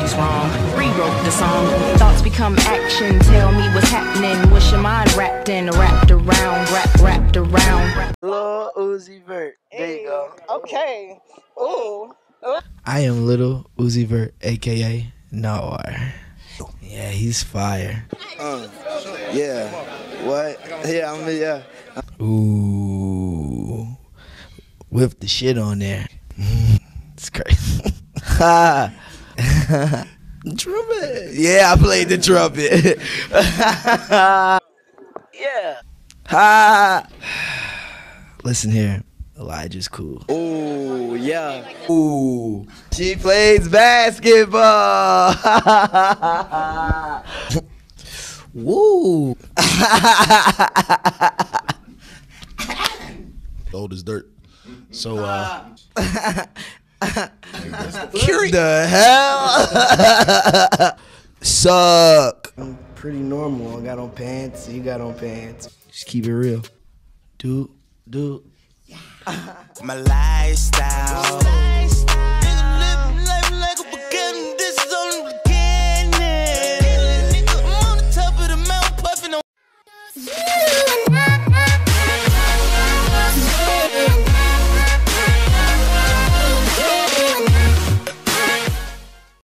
was wrong. Rewrote the song. Thoughts become action. Tell me what's happening. What's your mind wrapped in? Wrapped around. Wrapped around. Lil Uzi Vert. There you go. Okay. Ooh. I am Lil Uzi Vert, aka Noir. Yeah, he's fire. Yeah. What? Yeah, yeah. Ooh. Whip the shit on there. It's crazy. Ha. Trumpet. Yeah, I played the trumpet. Yeah. Ha. Listen here. Elijah's cool. Ooh, yeah. Ooh. She plays basketball. Woo. Old as dirt. So, The hell? Suck. I'm pretty normal. I got on pants. You got on pants. Just keep it real. Do. My lifestyle.